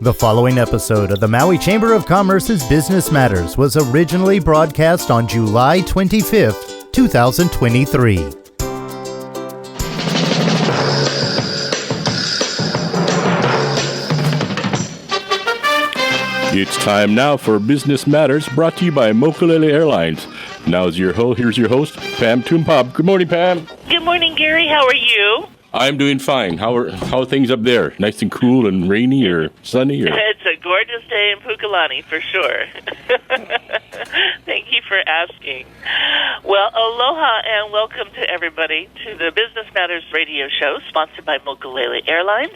The following episode of the Maui Chamber of Commerce's Business Matters was originally broadcast on July 25th, 2023. It's time now for Business Matters, brought to you by Mokulele Airlines. Here's your host, Pam Tumpab. Good morning, Pam. Good morning, Gary. How are you? I'm doing fine. How are things up there? Nice and cool and rainy or sunny? Or? It's a gorgeous day in Pukalani, for sure. Thank you for asking. Well, aloha and welcome to everybody to the Business Matters radio show, sponsored by Mokulele Airlines.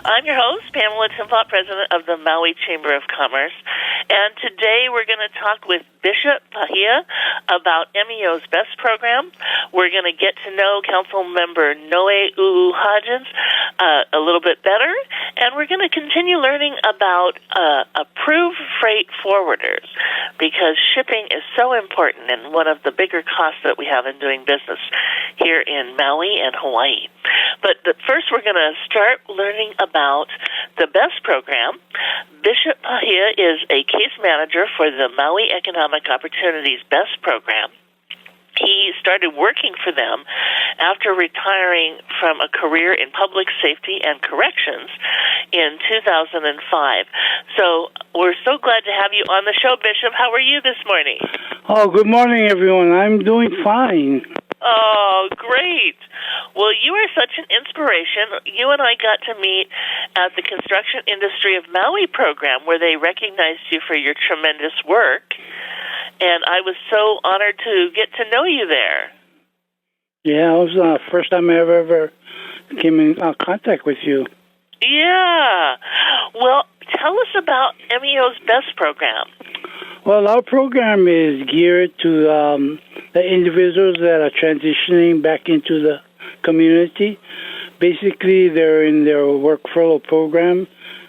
I'm your host, Pamela Timplot, president of the Maui Chamber of Commerce. And today we're going to talk with Bishop Pahia about MEO's BEST program. We're going to get to know Council Member Nohe Hodgins a little bit better, and we're going to continue learning about approved freight forwarders, because shipping is so important and one of the bigger costs that we have in doing business here in Maui and Hawaii. But first we're going to start learning about the BEST program. Bishop Pahia is a case manager for the Maui Economic Opportunities BEST program. He started working for them after retiring from a career in public safety and corrections in 2005. So we're so glad to have you on the show, Bishop. How are you this morning? Oh, good morning, everyone. I'm doing fine. Oh, great. Well, you are such an inspiration. You and I got to meet at the Construction Industry of Maui program, where they recognized you for your tremendous work. And I was so honored to get to know you there. Yeah, it was the first time I ever came in contact with you. Yeah. Well, tell us about MEO's BEST program. Well, our program is geared to the individuals that are transitioning back into the community. Basically, they're in their work furlough program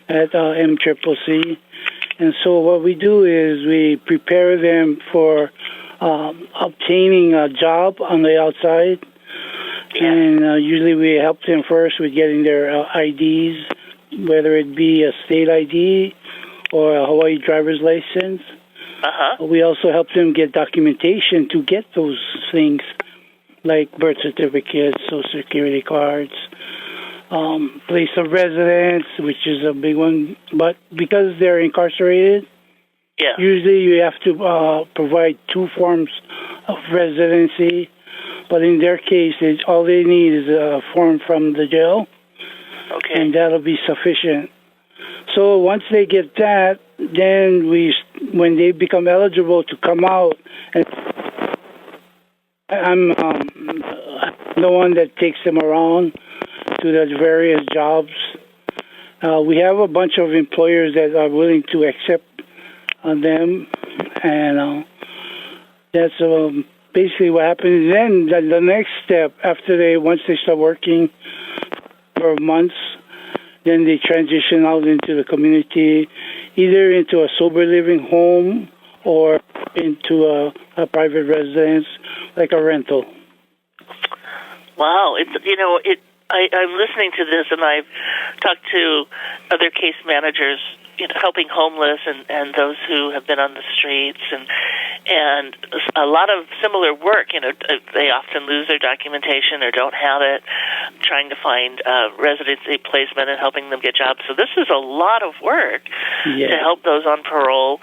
at MCCC. And so what we do is we prepare them for obtaining a job on the outside. Yeah. And usually we help them first with getting their IDs, whether it be a state ID or a Hawaii driver's license. Uh-huh. We also help them get documentation to get those things, like birth certificates, social security cards, place of residence, which is a big one. But because they're incarcerated, yeah, usually you have to provide two forms of residency. But in their case, all they need is a form from the jail, okay, and that'll be sufficient. So once they get that, then when they become eligible to come out, and I'm the one that takes them around to the various jobs. We have a bunch of employers that are willing to accept them, and that's basically what happens. Then the next step, once they start working for months, then they transition out into the community, either into a sober living home or into a private residence, like a rental. Wow, I'm listening to this, and I've talked to other case managers, helping homeless and those who have been on the streets, and a lot of similar work. They often lose their documentation or don't have it, trying to find residency placement and helping them get jobs. So this is a lot of work to help those on parole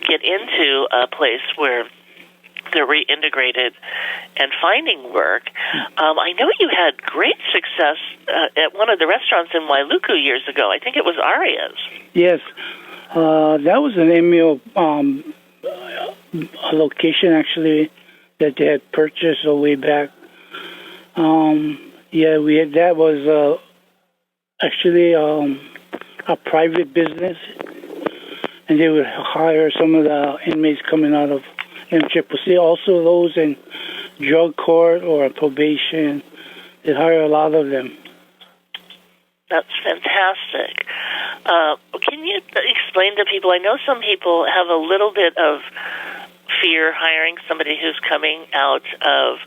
get into a place where they're reintegrated and finding work. I know you had great success at one of the restaurants in Wailuku years ago. I think it was Aria's. Yes. That was an MEO location, actually, that they had purchased a way back. That was actually a private business, and they would hire some of the inmates coming out of MCCC, also those in drug court or probation. They hire a lot of them. That's fantastic. Can you explain to people, I know some people have a little bit of fear hiring somebody who's coming out of,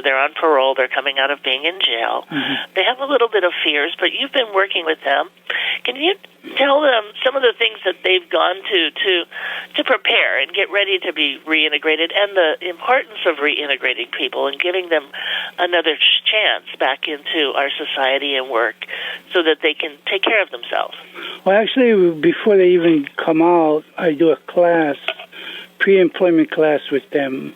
they're on parole, they're coming out of being in jail. Mm-hmm. They have a little bit of fears, but you've been working with them. Can you tell them some of the things that they've gone to prepare and get ready to be reintegrated, and the importance of reintegrating people and giving them another chance back into our society and work so that they can take care of themselves? Well, actually, before they even come out, I do a class, pre-employment class with them.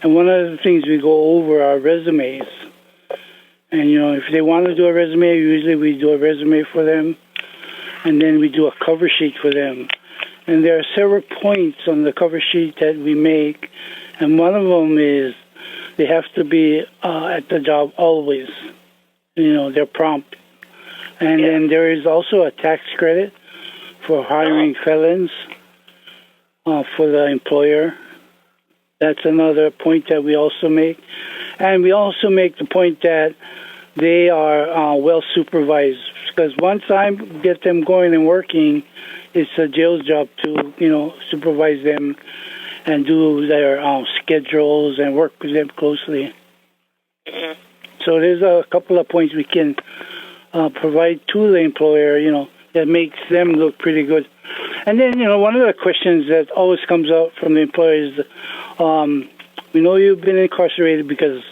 And one of the things we go over are resumes. And, if they want to do a resume, usually we do a resume for them. And then we do a cover sheet for them. And there are several points on the cover sheet that we make. And one of them is they have to be at the job always. They're prompt. And then there is also a tax credit for hiring felons for the employer. That's another point that we also make. And we also make the point that they are well supervised. Because once I get them going and working, it's a jail's job to, supervise them and do their schedules and work with them closely. Mm-hmm. So there's a couple of points we can provide to the employer, that makes them look pretty good. And then, one of the questions that always comes out from the employers is, we know you've been incarcerated because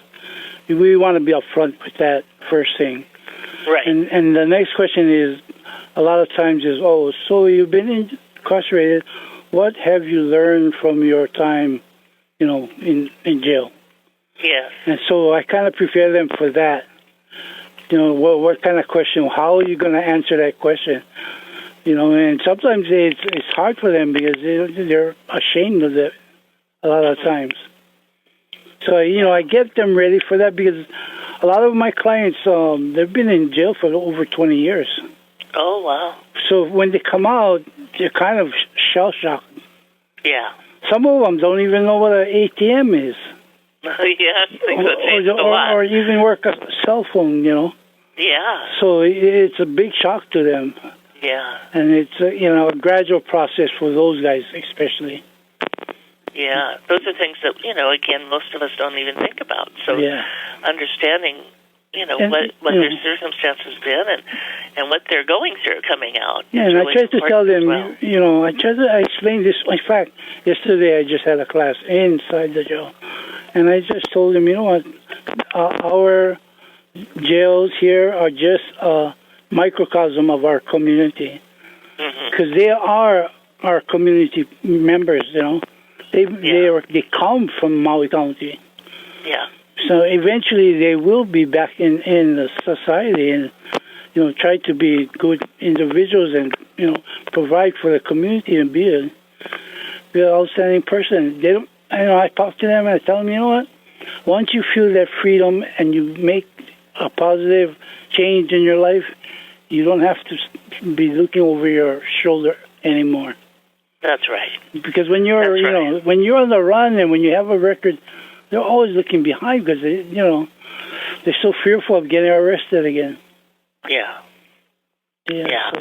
we want to be upfront with that first thing. Right. And the next question is, a lot of times is, so you've been incarcerated. What have you learned from your time, in jail? Yes. And so I kind of prepare them for that. What kind of question? How are you going to answer that question? And sometimes it's hard for them because they're ashamed of it a lot of times. So, I get them ready for that because a lot of my clients, they've been in jail for over 20 years. Oh, wow. So when they come out, they're kind of shell-shocked. Yeah. Some of them don't even know what an ATM is. Yeah, things have changed a lot. Or even work a cell phone, Yeah. So it's a big shock to them. Yeah. And it's a gradual process for those guys especially. Yeah, those are things that, again, most of us don't even think about. So understanding, what their circumstances been and what they're going through coming out. Yeah, and really I try to tell them, well. I explained this. In fact, yesterday I just had a class inside the jail. And I just told them, our jails here are just a microcosm of our community. Because they are our community members, They come from Maui County. Yeah. So eventually they will be back in the society and, try to be good individuals and, provide for the community and be an outstanding person. They don't, I talk to them and I tell them, once you feel that freedom and you make a positive change in your life, you don't have to be looking over your shoulder anymore. That's right. Because when you're, when you're on the run and when you have a record, they're always looking behind because they're so fearful of getting arrested again. Yeah. Yeah.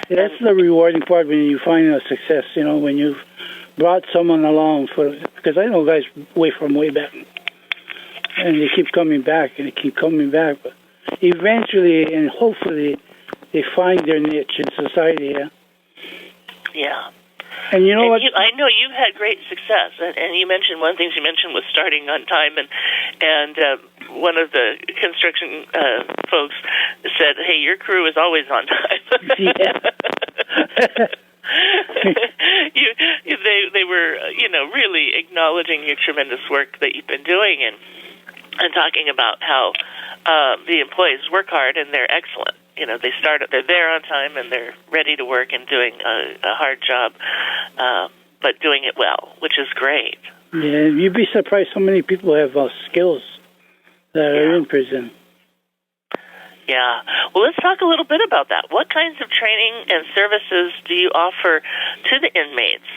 So that's the rewarding part when you find a success. When you've brought someone along because I know guys way back, and they keep coming back and they keep coming back, but eventually and hopefully they find their niche in society. Yeah. And you know what? I know you've had great success, and you mentioned one of the things you mentioned was starting on time, and one of the construction folks said, "Hey, your crew is always on time." They were really acknowledging your tremendous work that you've been doing, and talking about how the employees work hard and they're excellent. They're there on time and they're ready to work and doing a hard job, but doing it well, which is great. Yeah, you'd be surprised how many people have skills that are in prison. Yeah. Well, let's talk a little bit about that. What kinds of training and services do you offer to the inmates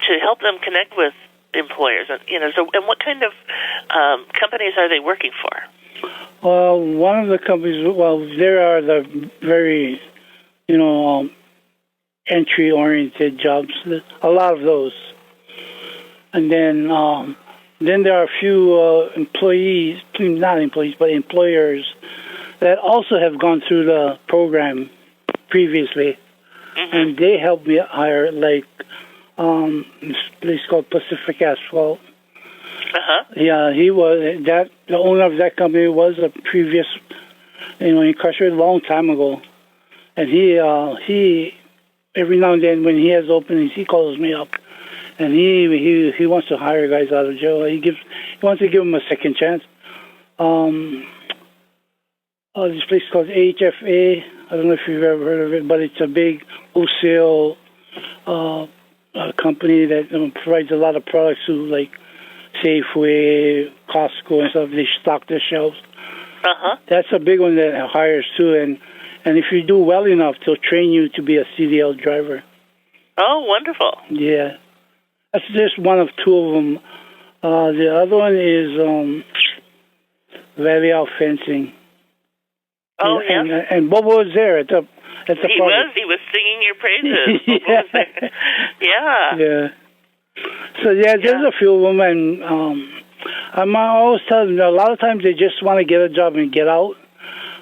to help them connect with employers? And and what kind of companies are they working for? Well, one of the companies, there are the very, entry-oriented jobs. A lot of those. And then there are a few employers that also have gone through the program previously, and they helped me hire, like this place called Pacific Asphalt. Yeah, he was the owner of that company was a previous, incarcerated a long time ago, and he every now and then when he has openings, he calls me up, and he wants to hire guys out of jail. He wants to give them a second chance. This place called HFA. I don't know if you've ever heard of it, but it's a big wholesale company that provides a lot of products to, like, Safeway, Costco, and stuff. They stock their shelves. That's a big one that hires too, and if you do well enough, they'll train you to be a CDL driver. Oh, wonderful! Yeah, that's just one of two of them. The other one is Valley Out Fencing. Oh, yeah. And Bobo was there at the party. He was singing your praises. Yeah. So there's a few of them, and I'm always telling them, a lot of times they just want to get a job and get out.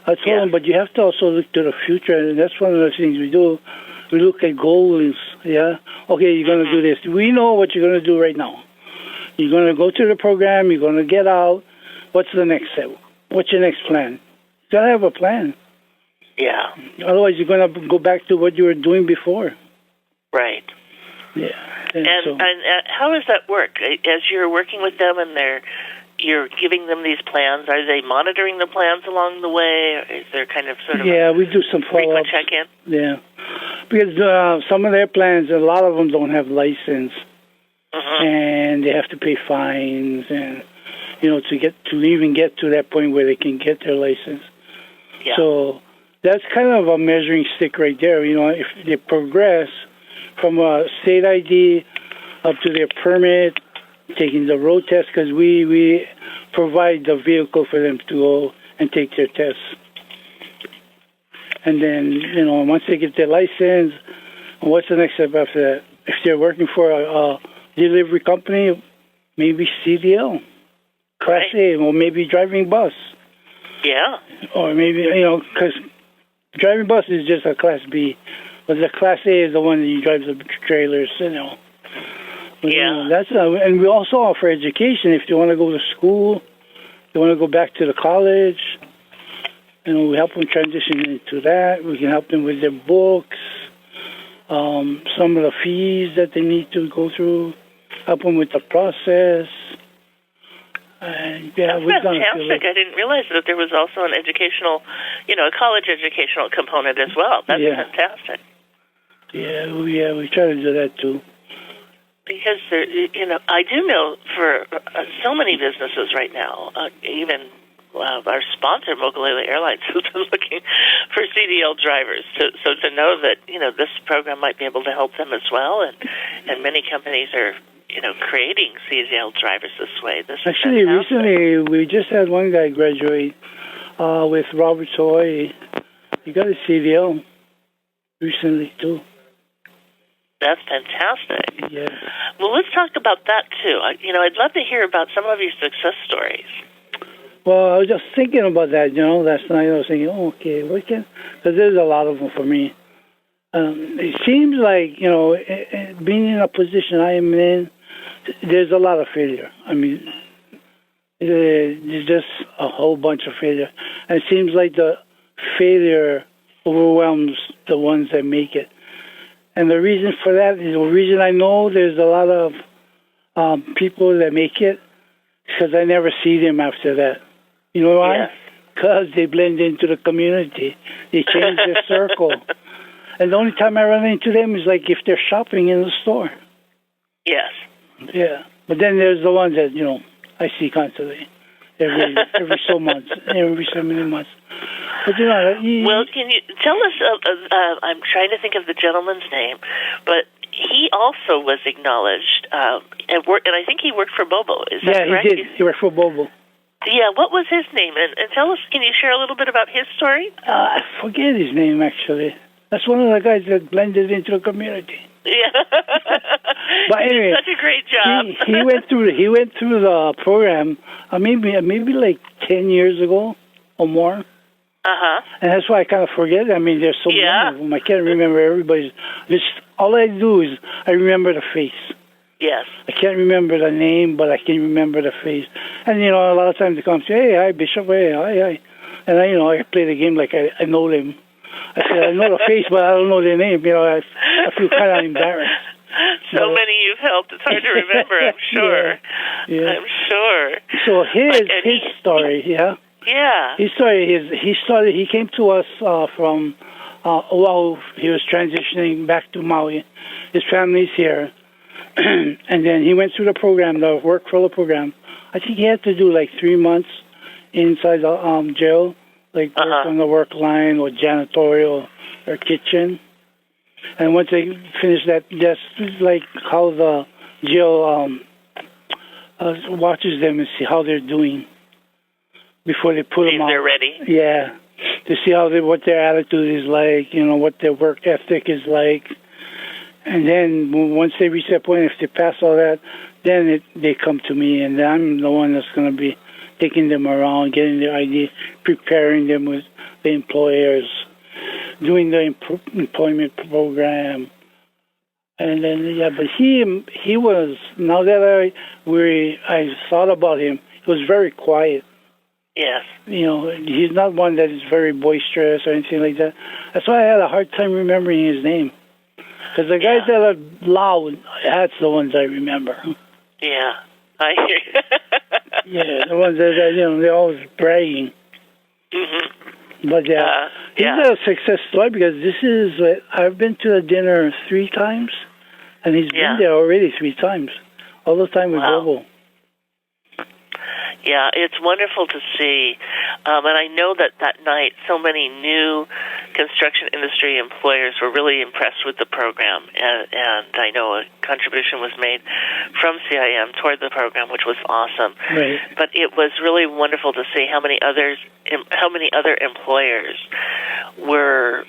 I told them, but you have to also look to the future, and that's one of the things we do. We look at goals. Yeah, okay, you're going to do this. We know what you're going to do right now. You're going to go to the program. You're going to get out. What's the next step? What's your next plan? You got to have a plan. Yeah. Otherwise, you're going to go back to what you were doing before. Right. Yeah. And how does that work? As you're working with them and you're giving them these plans, are they monitoring the plans along the way? Or is there kind of sort of we do some follow-up check-in? Yeah. Because some of their plans, a lot of them don't have license. And they have to pay fines and, to even get to that point where they can get their license. Yeah. So that's kind of a measuring stick right there. If they progress from a state ID up to their permit, taking the road test, because we provide the vehicle for them to go and take their tests. And then, once they get their license, what's the next step after that? If they're working for a delivery company, maybe CDL, Class A, or maybe driving bus. Yeah. Or maybe, because driving bus is just a Class B. But the Class A is the one that drives the trailers, But, that's and we also offer education if they want to go to school, they want to go back to the college. We help them transition into that. We can help them with their books, some of the fees that they need to go through, help them with the process. And that's fantastic. I didn't realize that there was also an educational, a college educational component as well. That's fantastic. Yeah, we try to do that too. Because I do know for so many businesses right now, even our sponsor, Mokulele Airlines, has been looking for CDL drivers. So to know that this program might be able to help them as well, and many companies are creating CDL drivers this way. Actually, recently we just had one guy graduate with Robert Nohe. He got a CDL recently too. That's fantastic. Yeah. Well, let's talk about that too. I'd love to hear about some of your success stories. Well, I was just thinking about that, last night. I was thinking, okay, because there's a lot of them for me. It seems like, being in a position I am in, there's a lot of failure. I mean, there's just a whole bunch of failure. And it seems like the failure overwhelms the ones that make it. And the reason for that is the reason I know there's a lot of people that make it because I never see them after that. You know why? Because they blend into the community. They change their circle. And the only time I run into them is like if they're shopping in the store. Yes. Yeah. But then there's the ones that, I see constantly. Every so many months. But well, can you tell us? I'm trying to think of the gentleman's name, but he also was acknowledged at work, and I think he worked for Bobo. Is that correct? Yeah, he did. He worked for Bobo. Yeah, what was his name? And tell us, can you share a little bit about his story? I forget his name, actually. That's one of the guys that blended into the community. Yeah. But anyway, he did such a great job. he went through the program maybe like 10 years ago or more. Uh-huh. And that's why I kind of forget. I mean, there's so many of them. I can't remember everybody's. All I do is I remember the face. Yes. I can't remember the name, but I can remember the face. And, a lot of times they come and say, hey, hi, Bishop, hey, hi. And I play the game like I know them. I said, I know the face, but I don't know their name. I feel kind of embarrassed. So many you've helped. It's hard to remember, I'm sure. Yeah. I'm sure. So his story, Yeah. His story, he came to us from while he was transitioning back to Maui. His family's here. And then he went through the program, the work fellow program. I think he had to do like 3 months inside the jail, like work on the work line or janitorial or kitchen. And once they finish that, that's like how the jail watches them and see how they're doing before they put them out. They're ready. Yeah, to see what their attitude is like, what their work ethic is like. And then once they reach that point, if they pass all that, then they come to me, and I'm the one that's going to be taking them around, getting their ID, preparing them with the employers, doing the employment program. And then, but he was, now that I thought about him, he was very quiet. Yes. He's not one that is very boisterous or anything like that. That's why I had a hard time remembering his name. Because the guys that are loud, that's the ones I remember. Yeah, I hear you. Yeah, the ones that, they're always bragging. Mm-hmm. But he's a success story because I've been to the dinner 3 times, and he's been there already 3 times. All the time with Bobo. Yeah, it's wonderful to see. And I know that night so many new construction industry employers were really impressed with the program. And I know a contribution was made from CIM toward the program, which was awesome. Right. But it was really wonderful to see how many other employers were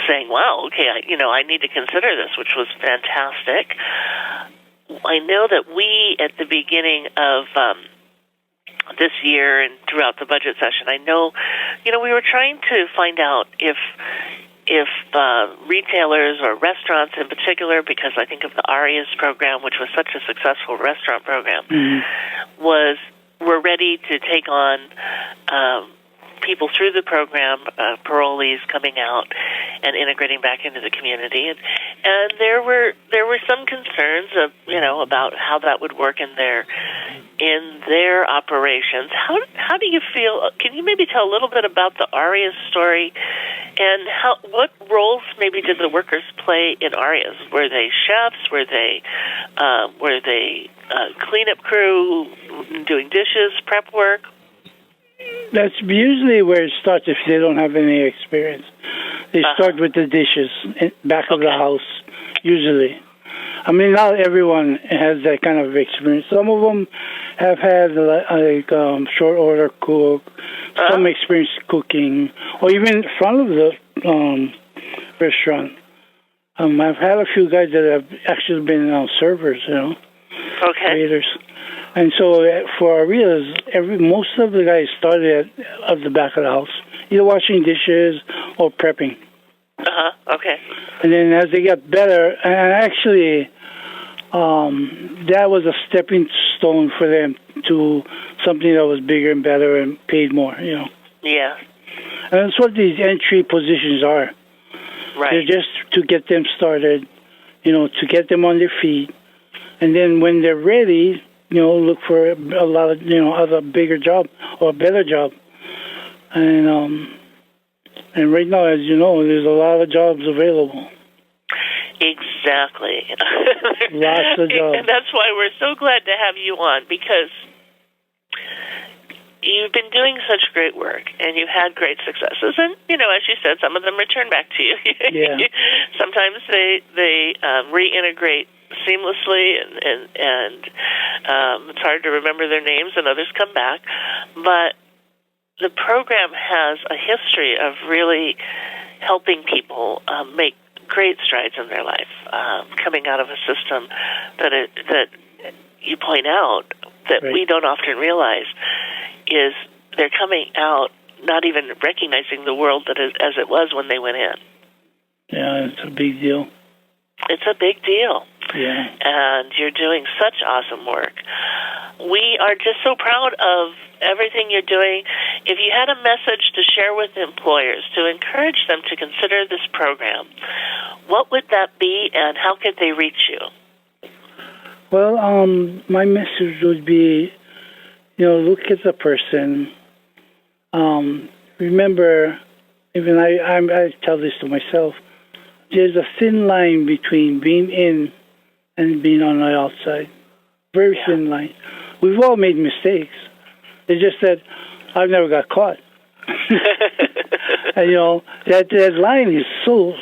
saying, wow, okay, I need to consider this, which was fantastic. I know that we, at the beginning of this year and throughout the budget session, I know, we were trying to find out if retailers or restaurants in particular, because I think of the ARIAS program, which was such a successful restaurant program, were ready to take on people through the program, parolees coming out and integrating back into the community, and there were some concerns of about how that would work in their operations. How do you feel? Can you maybe tell a little bit about the ARIAS story, and what roles maybe did the workers play in ARIAS? Were they chefs? Were they cleanup crew doing dishes, prep work? That's usually where it starts if they don't have any experience. They start with the dishes back of the house, usually. I mean, not everyone has that kind of experience. Some of them have had short order cook, some experience cooking, or even in front of the restaurant. I've had a few guys that have actually been servers, waiters. And so for ARIAS, most of the guys started at the back of the house, either washing dishes or prepping. Okay. And then as they got better, and actually that was a stepping stone for them to something that was bigger and better and paid more, Yeah. And that's what these entry positions are. Right. They're just to get them started, to get them on their feet. And then when they're ready, look for a lot of, other bigger job or a better job. And right now, as you know, there's a lot of jobs available. Exactly. Lots of jobs. And that's why we're so glad to have you on, because you've been doing such great work, and you've had great successes. And, as you said, some of them return back to you. Yeah. Sometimes they reintegrate seamlessly, and it's hard to remember their names, and others come back. But the program has a history of really helping people make great strides in their life, coming out of a system that you point out that Right. we don't often realize is they're coming out not even recognizing the world that is as it was when they went in. Yeah, it's a big deal. It's a big deal. Yeah. And you're doing such awesome work. We are just so proud of everything you're doing. If you had a message to share with employers to encourage them to consider this program, what would that be, and how could they reach you? Well, my message would be, look at the person. Remember, even I tell this to myself, there's a thin line between being in and being on the outside. Very thin line. We've all made mistakes. It's just that I've never got caught. And, that line is so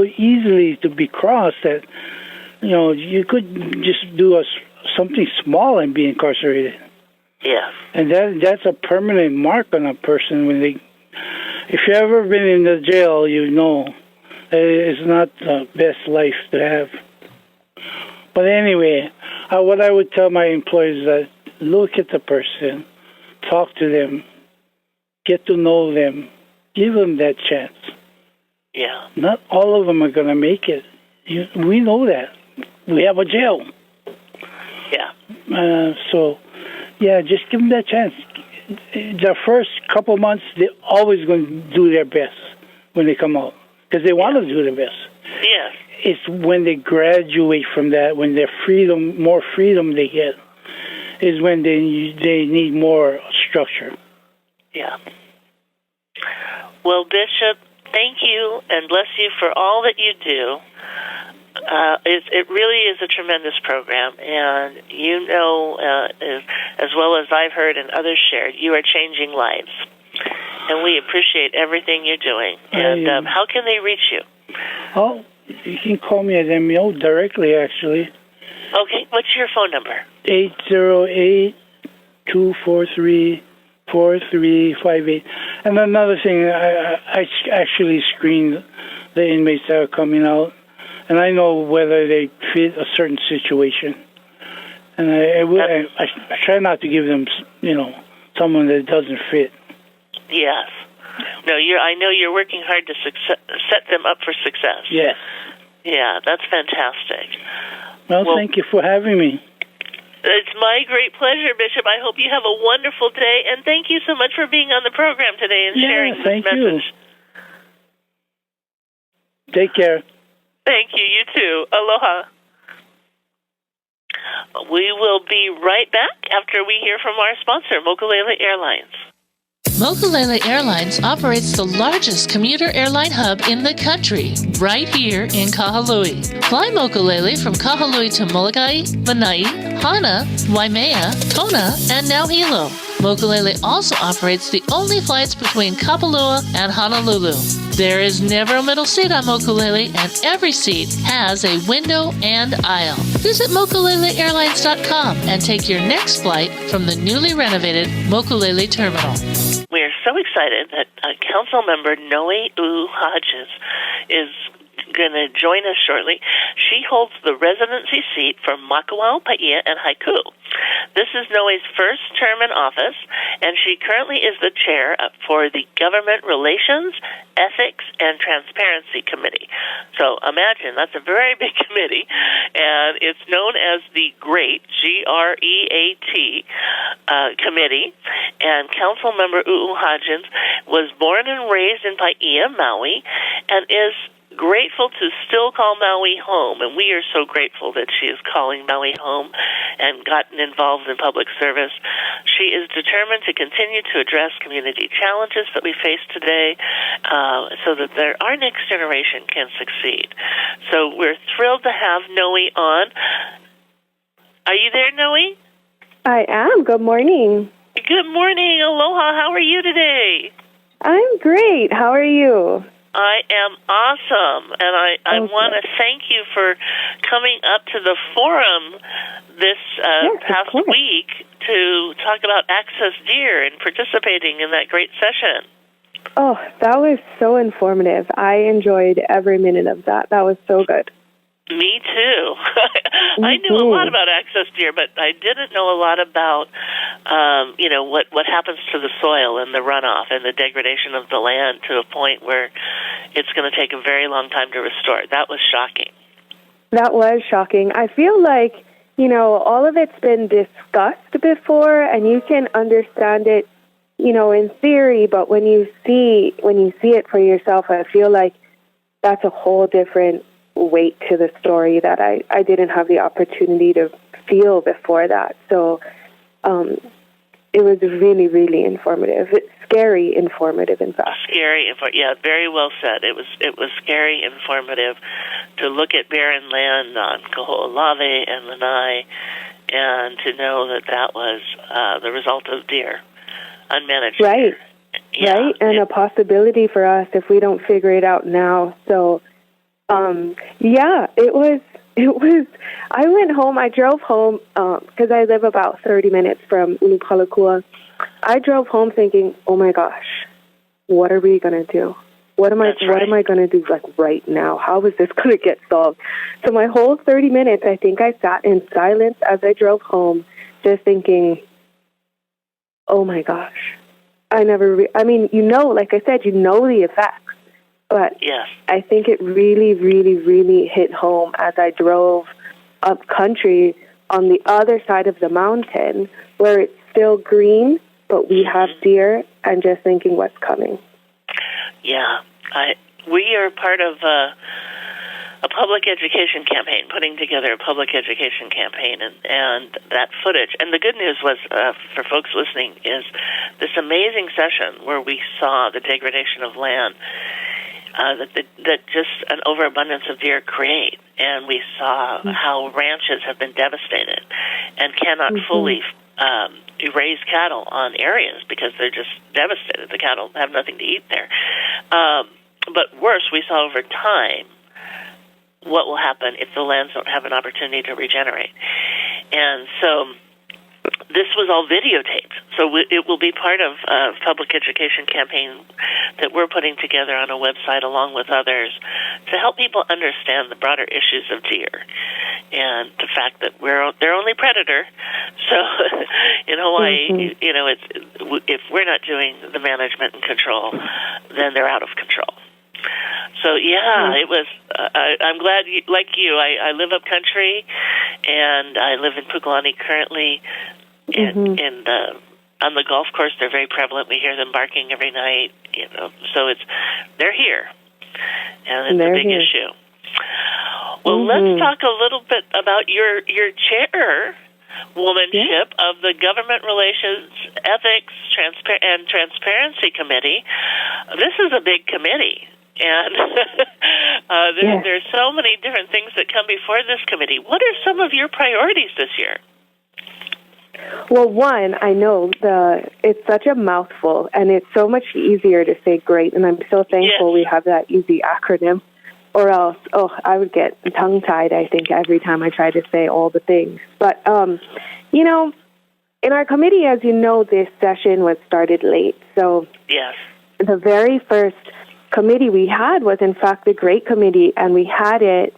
easily to be crossed that, you could just do something small and be incarcerated. Yeah. And that's a permanent mark on a person if you've ever been in the jail, it's not the best life to have. But anyway, what I would tell my employees is that look at the person, talk to them, get to know them, give them that chance. Yeah. Not all of them are going to make it. We know that. We have a jail. Yeah. Just give them that chance. The first couple months, they're always going to do their best when they come out, because they want to do their best. Yes. It's when they graduate from that, when more freedom they get, is when they need more structure. Yeah. Well, Bishop, thank you and bless you for all that you do. It really is a tremendous program, and as well as I've heard and others shared, you are changing lives, and we appreciate everything you're doing. And how can they reach you? Oh, you can call me at MEO directly, actually. Okay, what's your phone number? 808-243-4358. And another thing, I actually screen the inmates that are coming out, and I know whether they fit a certain situation. And I try not to give them, someone that doesn't fit. Yes. No, I know you're working hard to set them up for success. Yes. Yeah, that's fantastic. Well, thank you for having me. It's my great pleasure, Bishop. I hope you have a wonderful day, and thank you so much for being on the program today and sharing this message. Thank you. Take care. Thank you. You too. Aloha. We will be right back after we hear from our sponsor, Mokulele Airlines. Mokulele Airlines operates the largest commuter airline hub in the country, right here in Kahului. Fly Mokulele from Kahului to Molokai, Lanai, Hana, Waimea, Kona, and now Hilo. Mokulele also operates the only flights between Kapalua and Honolulu. There is never a middle seat on Mokulele, and every seat has a window and aisle. Visit mokuleleairlines.com and take your next flight from the newly renovated Mokulele Terminal. We are so excited that Council Member Nohe Hodges is going to join us shortly. She holds the residency seat for Makawao, Pahia, and Haiku. This is Nohe's first term in office, and she currently is the chair for the Government Relations, Ethics, and Transparency Committee. So imagine, that's a very big committee, and it's known as the GREAT, G-R-E-A-T, committee. And Council Member Hodges was born and raised in Pahia, Maui, and is grateful to still call Maui home, and we are so grateful that she is calling Maui home and gotten involved in public service. She is determined to continue to address community challenges that we face today so that our next generation can succeed. So we're thrilled to have Nohe on. Are you there, Nohe? I am. Good morning. Good morning. Aloha. How are you today? I'm great. How are you? I am awesome, and I want to thank you for coming up to the forum this past week to talk about access deer and participating in that great session. Oh, that was so informative. I enjoyed every minute of that. That was so good. Me too. I knew a lot about access deer, but I didn't know a lot about, what happens to the soil and the runoff and the degradation of the land to a point where it's going to take a very long time to restore. That was shocking. That was shocking. I feel like, all of it's been discussed before, and you can understand it, in theory, but when you see it for yourself, I feel like that's a whole different weight to the story that I didn't have the opportunity to feel before that. So it was really, really informative. It's scary informative, in fact. Yeah, very well said. It was scary informative to look at barren land on Kaho'olawe and Lanai and to know that was the result of deer, unmanaged right. deer. Yeah, right, and a possibility for us if we don't figure it out now. So, it was, I went home, I drove home, because I live about 30 minutes from Unupalakua. I drove home thinking, oh my gosh, what are we going to do? What am I going to do right now? How is this going to get solved? So my whole 30 minutes, I think I sat in silence as I drove home, just thinking, oh my gosh. like I said, the effects. But yes. I think it really, really, really hit home as I drove up country on the other side of the mountain where it's still green, but we have deer, and just thinking what's coming. Yeah. We are part of a public education campaign, putting together a public education campaign, and that footage. And the good news was, for folks listening, is this amazing session where we saw the degradation of land that just an overabundance of deer create. And we saw how ranches have been devastated and cannot fully raise cattle on areas because they're just devastated. The cattle have nothing to eat there. But worse, we saw over time what will happen if the lands don't have an opportunity to regenerate. And so this was all videotaped. So it will be part of a public education campaign that we're putting together on a website along with others to help people understand the broader issues of deer and the fact that they're only predator. So in Hawaii, if we're not doing the management and control, then they're out of control. So it was. I'm glad, like you. I live up country, and I live in Pukalani currently. And on the golf course, they're very prevalent. We hear them barking every night. So they're here, and it's a big issue. Well, let's talk a little bit about your chairwomanship of the Government Relations, Ethics, and Transparency Committee. This is a big committee. And there's so many different things that come before this committee. What are some of your priorities this year? Well, one, I know it's such a mouthful, and it's so much easier to say great, and I'm so thankful we have that easy acronym, or else, I would get tongue-tied, I think, every time I try to say all the things. But, in our committee, as you know, this session was started late, so the very first committee we had was, in fact, the Great Committee, and we had the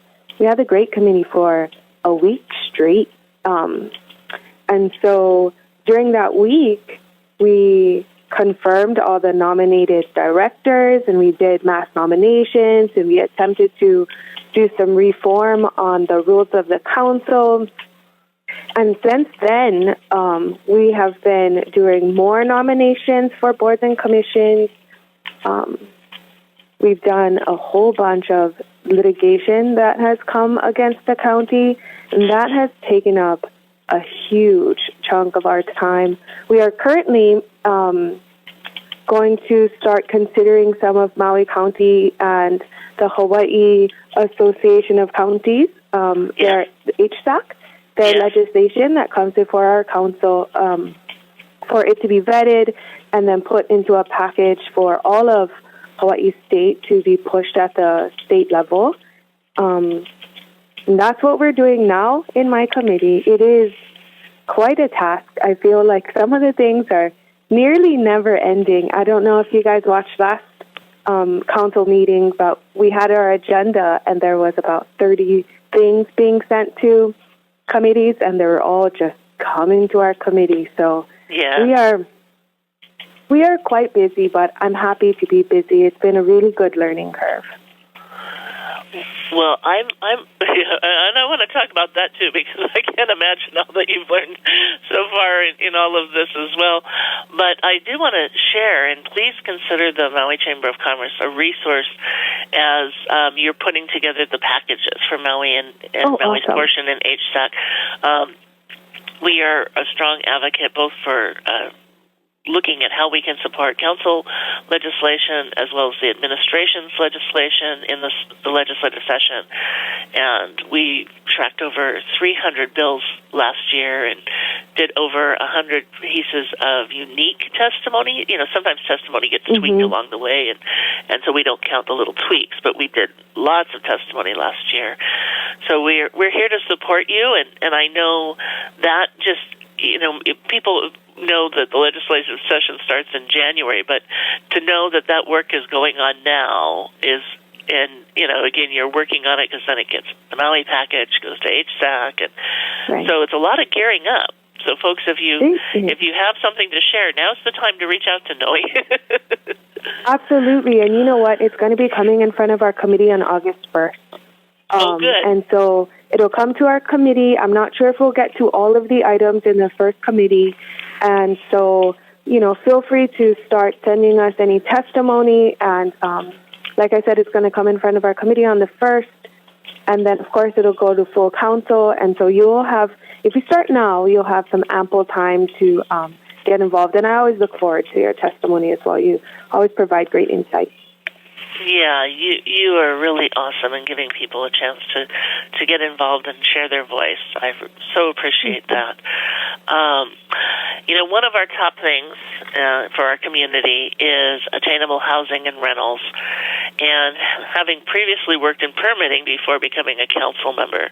Great Committee for a week straight. And so during that week, we confirmed all the nominated directors, and we did mass nominations, and we attempted to do some reform on the rules of the council. And since then, we have been doing more nominations for boards and commissions. We've done a whole bunch of litigation that has come against the county, and that has taken up a huge chunk of our time. We are currently going to start considering some of Maui County and the Hawaii Association of Counties, their HSAC, their legislation that comes before our council for it to be vetted and then put into a package for all of Hawaii State to be pushed at the state level. And that's what we're doing now in my committee. It is quite a task. I feel like some of the things are nearly never ending. I don't know if you guys watched last council meeting, but we had our agenda and there was about 30 things being sent to committees, and they were all just coming to our committee. So we are quite busy, but I'm happy to be busy. It's been a really good learning curve. Well, and I want to talk about that too, because I can't imagine all that you've learned so far in all of this as well. But I do want to share, and please consider the Maui Chamber of Commerce a resource as you're putting together the packages for Maui and Maui's awesome. portion in HSAC. We are a strong advocate both for looking at how we can support council legislation as well as the administration's legislation in the legislative session. And we tracked over 300 bills last year and did over 100 pieces of unique testimony. You know, sometimes testimony gets tweaked along the way, and so we don't count the little tweaks, but we did lots of testimony last year. So we're here to support you, and I know that just, you know, people know that the legislative session starts in January, but to know that work is going on now is, and, you know, again, you're working on it because then it gets the Maui package, goes to HSAC, and so it's a lot of gearing up. So, folks, if you have something to share, now's the time to reach out to Nohe. Absolutely, and you know what? It's going to be coming in front of our committee on August 1st. Good. And so it'll come to our committee. I'm not sure if we'll get to all of the items in the first committee. And so, you know, feel free to start sending us any testimony. And like I said, it's going to come in front of our committee on the 1st. And then, of course, it'll go to full council. And so you'll have, if you start now, you'll have some ample time to get involved. And I always look forward to your testimony as well. You always provide great insight. Yeah, you are really awesome in giving people a chance to get involved and share their voice. I so appreciate that. You know, one of our top things for our community is attainable housing and rentals. And having previously worked in permitting before becoming a council member,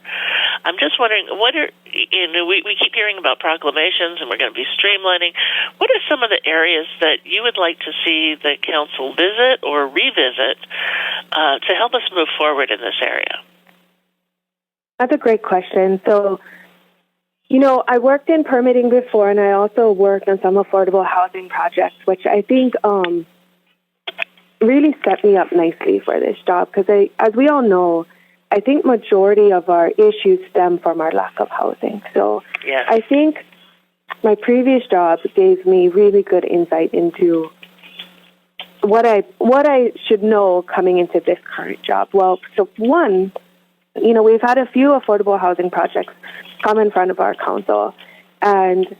I'm just wondering, we keep hearing about proclamations and we're going to be streamlining. What are some of the areas that you would like to see the council visit or revisit to help us move forward in this area? That's a great question. So, you know, I worked in permitting before, and I also worked on some affordable housing projects, which I think really set me up nicely for this job, because as we all know, I think majority of our issues stem from our lack of housing. So I think my previous job gave me really good insight into what I should know coming into this current job. Well, so one, you know, we've had a few affordable housing projects come in front of our council, and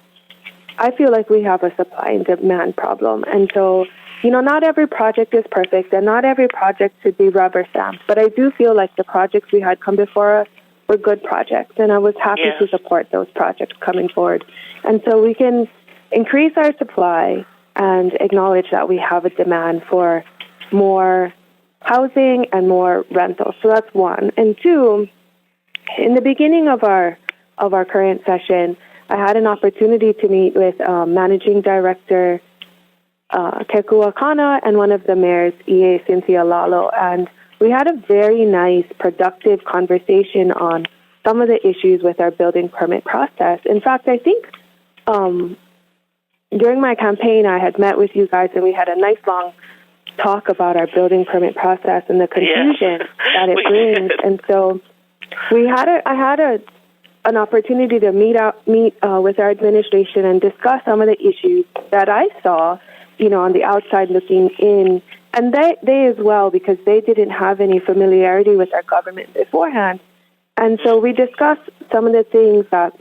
I feel like we have a supply and demand problem. And so, you know, not every project is perfect, and not every project should be rubber stamped, but I do feel like the projects we had come before us were good projects, and I was happy to support those projects coming forward. And so we can increase our supply and acknowledge that we have a demand for more housing and more rentals. So that's one. And two, in the beginning of our current session, I had an opportunity to meet with Managing Director Kekua Kana and one of the mayors, E.A. Cynthia Lalo, and we had a very nice, productive conversation on some of the issues with our building permit process. In fact, I think during my campaign, I had met with you guys, and we had a nice long talk about our building permit process and the confusion that it brings. And so I had an opportunity to meet with our administration and discuss some of the issues that I saw, you know, on the outside looking in. And they as well, because they didn't have any familiarity with our government beforehand. And so we discussed some of the things that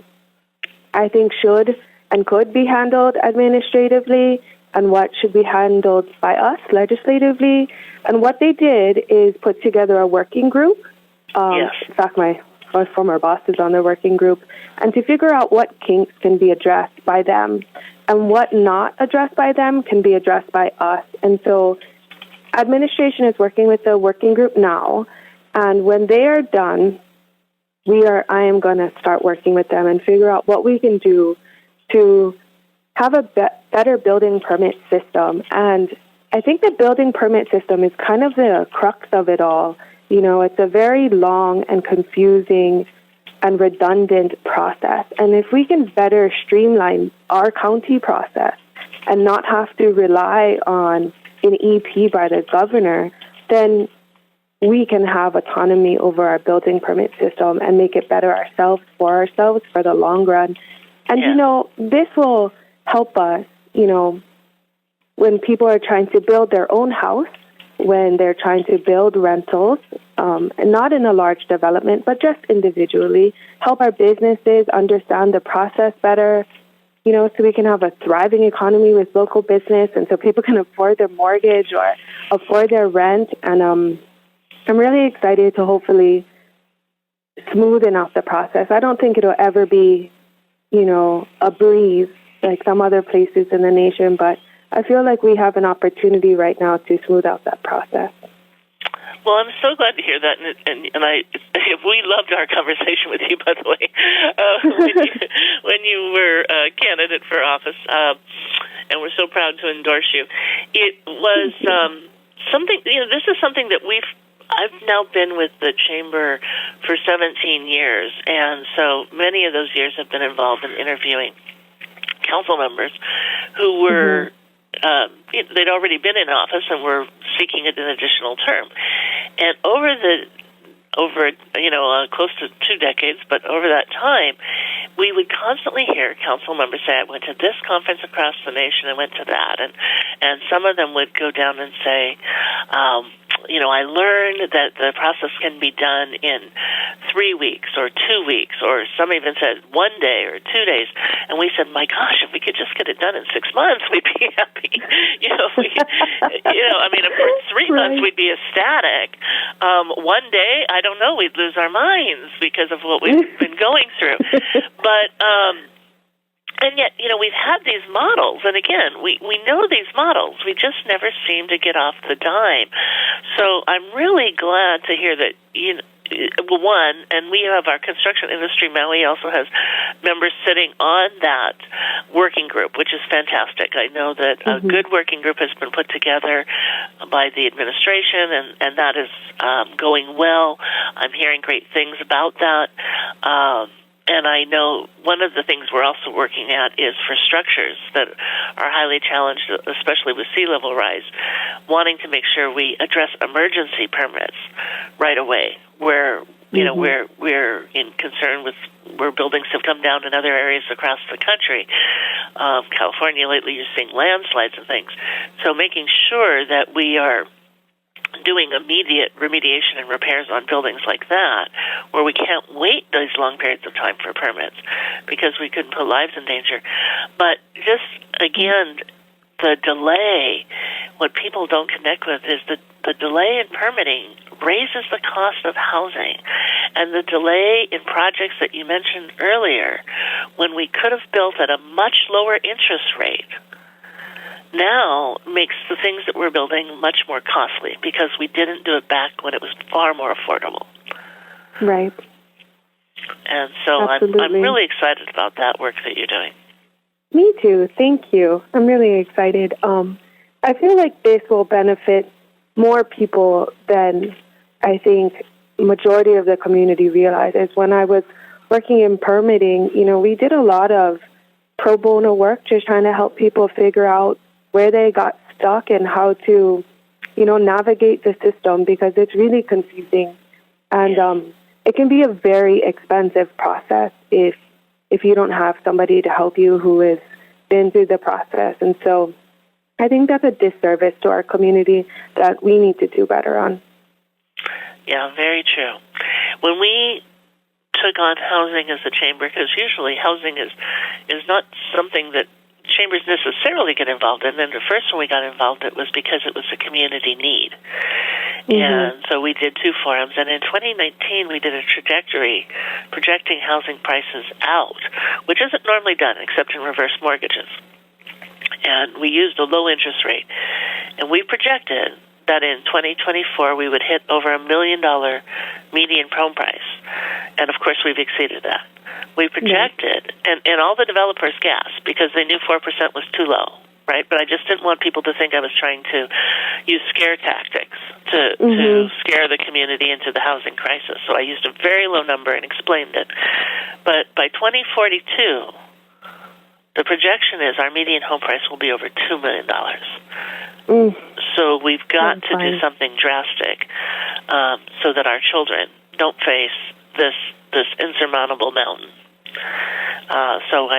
I think should and could be handled administratively, and what should be handled by us legislatively. And what they did is put together a working group. In fact, my former boss is on the working group, and to figure out what kinks can be addressed by them and what not addressed by them can be addressed by us. And so administration is working with the working group now, and when they are done, I am going to start working with them and figure out what we can do to have a better building permit system. And I think the building permit system is kind of the crux of it all. You know, it's a very long and confusing and redundant process. And if we can better streamline our county process and not have to rely on an EP by the governor, then we can have autonomy over our building permit system and make it better for ourselves for the long run. And, you know, this will help us, you know, when people are trying to build their own house, when they're trying to build rentals, and not in a large development, but just individually, help our businesses understand the process better, you know, so we can have a thriving economy with local business and so people can afford their mortgage or afford their rent. And I'm really excited to hopefully smoothen out the process. I don't think it'll ever be, you know, a breeze like some other places in the nation, but I feel like we have an opportunity right now to smooth out that process. Well, I'm so glad to hear that, and we loved our conversation with you, by the way, when you were a candidate for office, and we're so proud to endorse you. It was something, you know, this is something that I've now been with the Chamber for 17 years, and so many of those years have been involved in interviewing council members who were they'd already been in office and were seeking an additional term. And over close to 2 decades, but over that time, we would constantly hear council members say, I went to this conference across the nation, I went to that. And some of them would go down and say, I learned that the process can be done in 3 weeks or 2 weeks, or some even said 1 day or 2 days. And we said, my gosh, if we could just get it done in 6 months, we'd be happy. Of course, 3 months we'd be ecstatic. 1 day, I don't know, we'd lose our minds because of what we've been going through. But, and yet, we've had these models, and again, we know these models. We just never seem to get off the dime. So I'm really glad to hear that, one, and we have our construction industry, Maui also has members sitting on that working group, which is fantastic. I know that a good working group has been put together by the administration, and that is going well. I'm hearing great things about that. And I know one of the things we're also working at is for structures that are highly challenged, especially with sea level rise, wanting to make sure we address emergency permits right away, where we're in concern with where buildings have come down in other areas across the country. California lately, you're seeing landslides and things. So making sure that we are doing immediate remediation and repairs on buildings like that, where we can't wait those long periods of time for permits because we could put lives in danger. But just, again, the delay, what people don't connect with is the delay in permitting raises the cost of housing. And the delay in projects that you mentioned earlier, when we could have built at a much lower interest rate, now makes the things that we're building much more costly because we didn't do it back when it was far more affordable. Right. And so I'm really excited about that work that you're doing. Me too. Thank you. I'm really excited. I feel like this will benefit more people than I think majority of the community realizes. When I was working in permitting, we did a lot of pro bono work just trying to help people figure out where they got stuck and how to, navigate the system because it's really confusing. And it can be a very expensive process if you don't have somebody to help you who has been through the process. And so I think that's a disservice to our community that we need to do better on. Yeah, very true. When we took on housing as a chamber, because usually housing is not something that chambers necessarily get involved in. And the first one we got involved in was because it was a community need. And so we did 2 forums. And in 2019, we did a trajectory projecting housing prices out, which isn't normally done except in reverse mortgages. And we used a low interest rate. And we projected that in 2024 we would hit over $1 million median home price. And, of course, we've exceeded that. We projected, and all the developers gasped because they knew 4% was too low, right? But I just didn't want people to think I was trying to use scare tactics to scare the community into the housing crisis. So I used a very low number and explained it. But by 2042, the projection is our median home price will be over $2 million. So we've got to do something drastic so that our children don't face this insurmountable mountain. So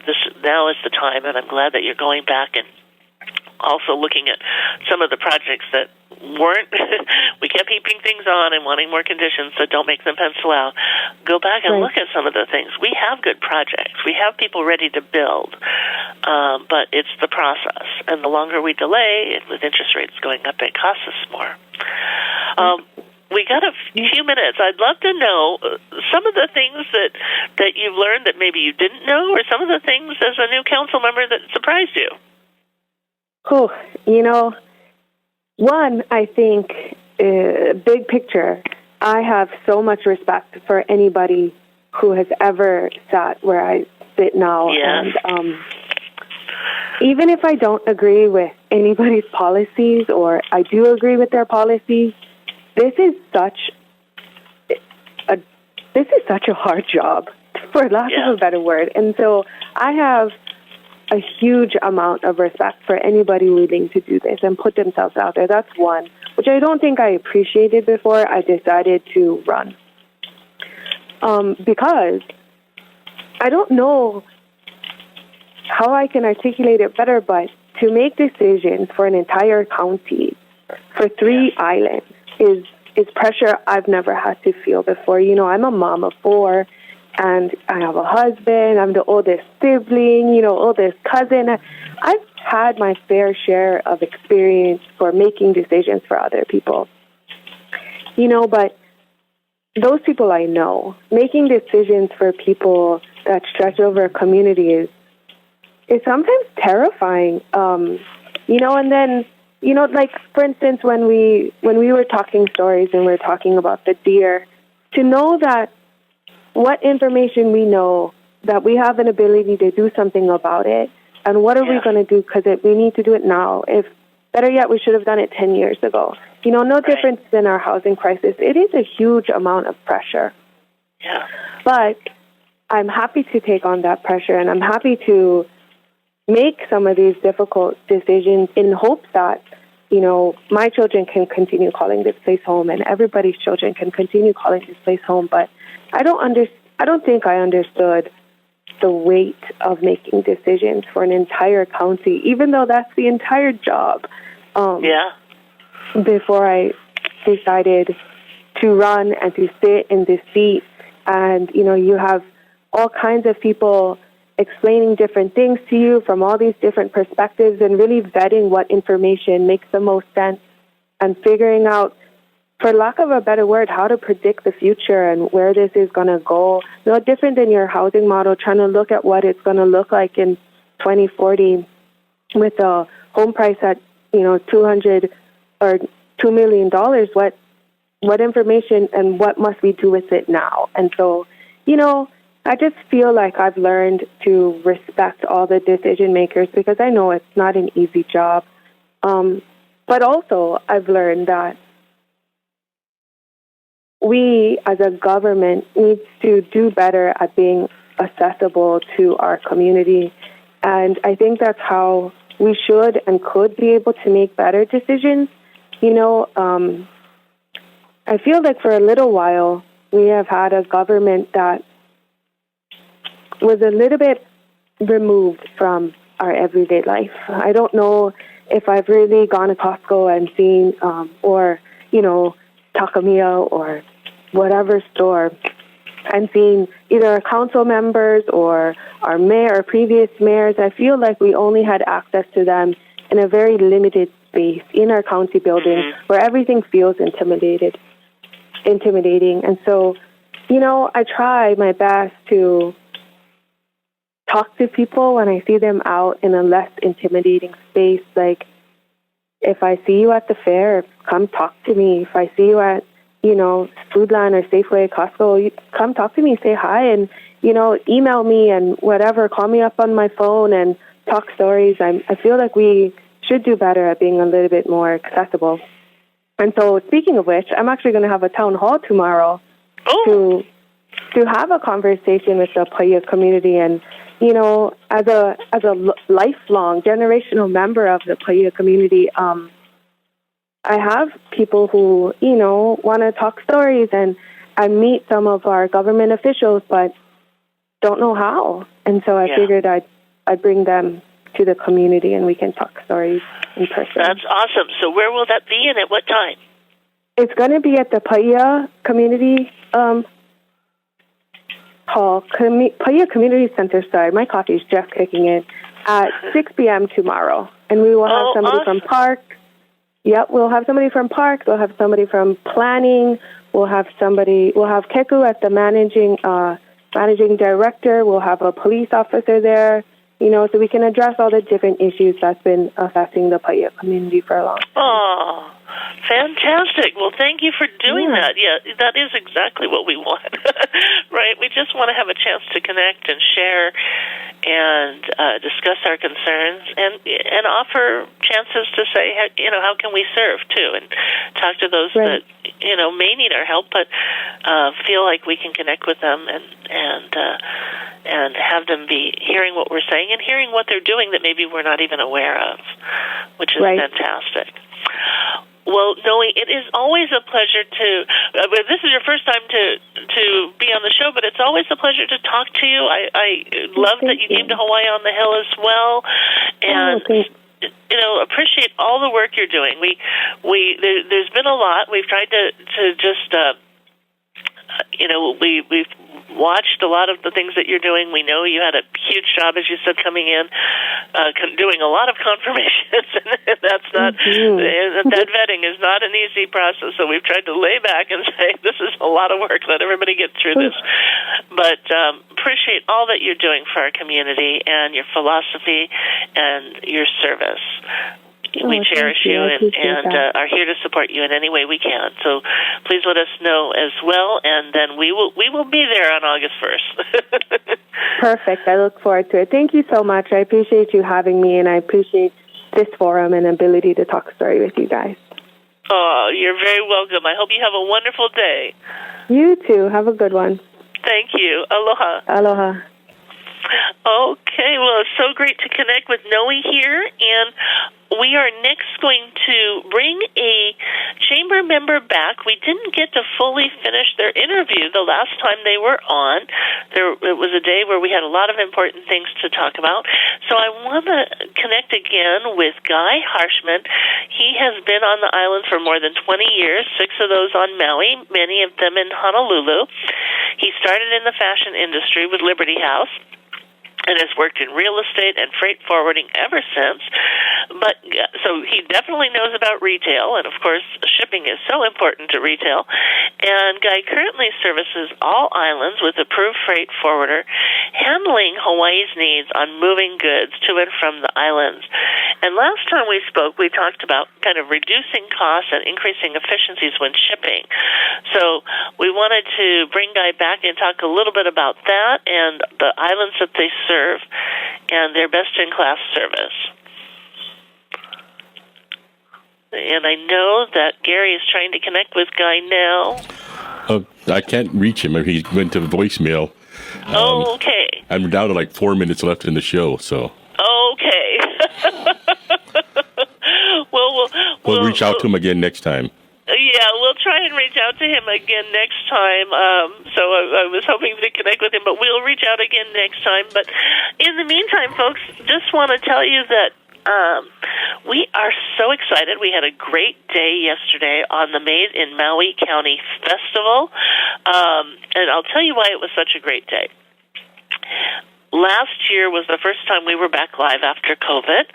this now is the time, and I'm glad that you're going back and also looking at some of the projects that weren't. We kept heaping things on and wanting more conditions, so don't make them pencil out. Go back and look at some of the things. We have good projects. We have people ready to build, but it's the process. And the longer we delay, with interest rates going up, it costs us more. We got a few minutes. I'd love to know some of the things that you've learned that maybe you didn't know, or some of the things as a new council member that surprised you. Oh, one, I think, big picture, I have so much respect for anybody who has ever sat where I sit now. Yes. And even if I don't agree with anybody's policies, or I do agree with their policies, this is such a hard job, for lack of a better word. And so I have a huge amount of respect for anybody willing to do this and put themselves out there. That's one, which I don't think I appreciated before I decided to run. Because I don't know how I can articulate it better, but to make decisions for an entire county, for 3 islands, is pressure I've never had to feel before. I'm a mom of 4, and I have a husband. I'm the oldest sibling, oldest cousin. I've had my fair share of experience for making decisions for other people. But those people I know, making decisions for people that stretch over a community is sometimes terrifying. And then, like, for instance, when we were talking stories and we were talking about the deer, to know that what information we know, that we have an ability to do something about it, and what are we going to do, because we need to do it now. If better yet, we should have done it 10 years ago. No difference than our housing crisis. It is a huge amount of pressure. Yeah. But I'm happy to take on that pressure, and I'm happy to make some of these difficult decisions in hopes that, my children can continue calling this place home, and everybody's children can continue calling this place home. But I don't think I understood the weight of making decisions for an entire county, even though that's the entire job. Before I decided to run and to sit in this seat, and you have all kinds of people explaining different things to you from all these different perspectives, and really vetting what information makes the most sense, and figuring out, for lack of a better word, how to predict the future and where this is going to go. No different than your housing model, trying to look at what it's going to look like in 2040 with a home price at, $200 or $2 million. What information and what must we do with it now? And so, I just feel like I've learned to respect all the decision makers, because I know it's not an easy job. But also, I've learned that we, as a government, need to do better at being accessible to our community. And I think that's how we should and could be able to make better decisions. I feel like for a little while, we have had a government that was a little bit removed from our everyday life. I don't know if I've really gone to Costco and seen, or, Takamiya or whatever store, and seen either our council members or our mayor or previous mayors. I feel like we only had access to them in a very limited space in our county building, where everything feels intimidating. And so, I try my best to talk to people when I see them out in a less intimidating space. Like, if I see you at the fair, come talk to me. If I see you at, Foodland or Safeway, Costco, you come talk to me, say hi, and, email me and whatever. Call me up on my phone and talk stories. I feel like we should do better at being a little bit more accessible. And so, speaking of which, I'm actually going to have a town hall tomorrow to have a conversation with the Pahia community. And, as a lifelong generational member of the Pahia community, I have people who, want to talk stories, and I meet some of our government officials, but don't know how. And so I figured I'd bring them to the community and we can talk stories in person. That's awesome. So where will that be and at what time? It's going to be at the Pahia Community Hall, Pahia Community Center. Sorry, my coffee's just kicking in. At 6 p.m. tomorrow. And we will have somebody from Park. Yep, we'll have somebody from Park. We'll have somebody from Planning. We'll have Keku as the managing director. We'll have a police officer there, so we can address all the different issues that's been affecting the Pahia community for a long time. Oh, fantastic. Well, thank you for doing that. Yeah, that is exactly what we want, right? We just want to have a chance to connect and share and discuss our concerns and offer chances to say, how can we serve, too, and talk to those that, may need our help, but feel like we can connect with them and have them be hearing what we're saying and hearing what they're doing that maybe we're not even aware of, which is fantastic. Well, Nohe, it is always a pleasure this is your first time to be on the show, but it's always a pleasure to talk to you. I love that you came to Hawaii on the Hill as well, and appreciate all the work you're doing. There's been a lot. We've tried to just we've watched a lot of the things that you're doing. We know you had a huge job, as you said, coming in, doing a lot of confirmations, and that's not that vetting is not an easy process. So we've tried to lay back and say this is a lot of work. Let everybody get through this, but appreciate all that you're doing for our community and your philosophy and your service. We cherish you and are here to support you in any way we can. So please let us know as well, and then we will be there on August 1st. Perfect. I look forward to it. Thank you so much. I appreciate you having me, and I appreciate this forum and ability to talk story with you guys. Oh, you're very welcome. I hope you have a wonderful day. You too. Have a good one. Thank you. Aloha. Aloha. Okay, well, it's so great to connect with Nohe here, and we are next going to bring a chamber member back. We didn't get to fully finish their interview the last time they were on. It was a day where we had a lot of important things to talk about. So I want to connect again with Guy Harshman. He has been on the island for more than 20 years, 6 of those on Maui, many of them in Honolulu. He started in the fashion industry with Liberty House and has worked in real estate and freight forwarding ever since. But so he definitely knows about retail, and of course, shipping is so important to retail. And Guy currently services all islands with approved freight forwarder, handling Hawaii's needs on moving goods to and from the islands. And last time we spoke, we talked about kind of reducing costs and increasing efficiencies when shipping. So we wanted to bring Guy back and talk a little bit about that and the islands that they serve and their best-in-class service. And I know that Gary is trying to connect with Guy now. Oh, I can't reach him. He went to voicemail. Okay. I'm down to like 4 minutes left in the show, so. Okay. We'll reach out to him again next time. Yeah, we'll try and reach out to him again next time. So I was hoping to connect with him, but we'll reach out again next time. But in the meantime, folks, just want to tell you that we are so excited. We had a great day yesterday on the Made in Maui County Festival, and I'll tell you why it was such a great day. Last year was the first time we were back live after COVID,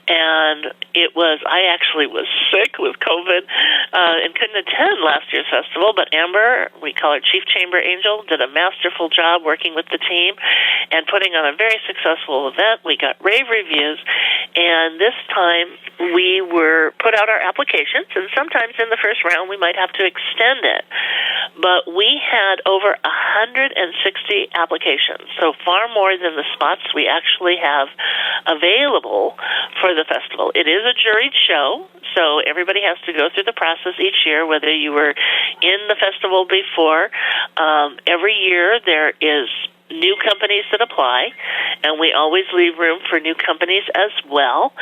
and I actually was sick with COVID and couldn't attend last year's festival, but Amber, we call her Chief Chamber Angel, did a masterful job working with the team and putting on a very successful event. We got rave reviews, and this time we put out our applications, and sometimes in the first round we might have to extend it. But we had over 160 applications, so far more than the spots we actually have available for the festival. It is a juried show, so everybody has to go through the process each year, whether you were in the festival before. Every year there is new companies that apply, and we always leave room for new companies as well.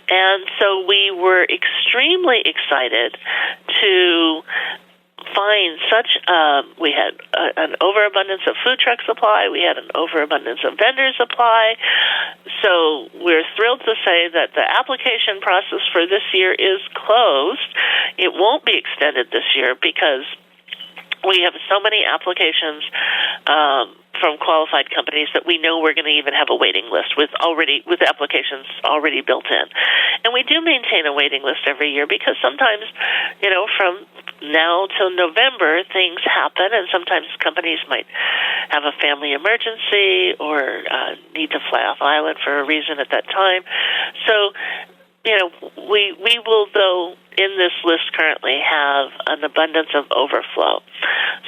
And so we were extremely excited to find we had an overabundance of food trucks apply. We had an overabundance of vendors apply. So we're thrilled to say that the application process for this year is closed. It won't be extended this year because we have so many applications from qualified companies that we know we're going to even have a waiting list with applications already built in. And we do maintain a waiting list every year because sometimes, from now till November, things happen, and sometimes companies might have a family emergency or need to fly off island for a reason at that time. So, we will, though, in this list currently have an abundance of overflow.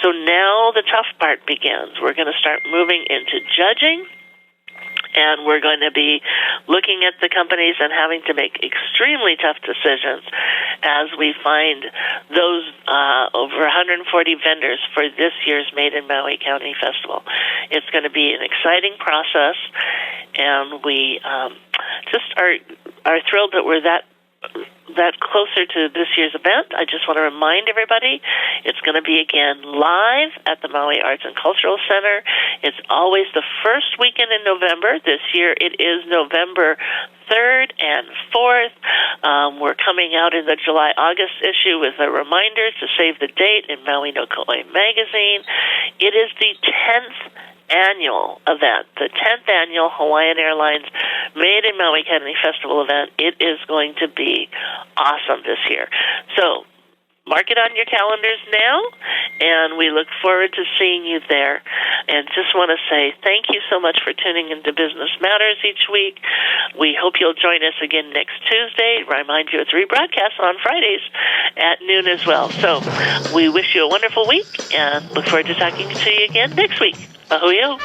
So now the tough part begins. We're going to start moving into judging, and we're going to be looking at the companies and having to make extremely tough decisions as we find those over 140 vendors for this year's Made in Maui County Festival. It's going to be an exciting process, and we just are thrilled that we're that closer to this year's event. I just want to remind everybody it's going to be again live at the Maui Arts and Cultural Center. It's always the first weekend in November. This year it is November 3rd and 4th. We're coming out in the July-August issue with a reminder to save the date in Maui no Kauai magazine. It is the 10th annual event, the 10th annual Hawaiian Airlines Made in Maui County Festival event. It is going to be awesome this year. So mark it on your calendars now, and we look forward to seeing you there. And just want to say thank you so much for tuning into Business Matters each week. We hope you'll join us again next Tuesday. Remind you, it's rebroadcast on Fridays at noon as well. So we wish you a wonderful week and look forward to talking to you again next week. Mahuyo.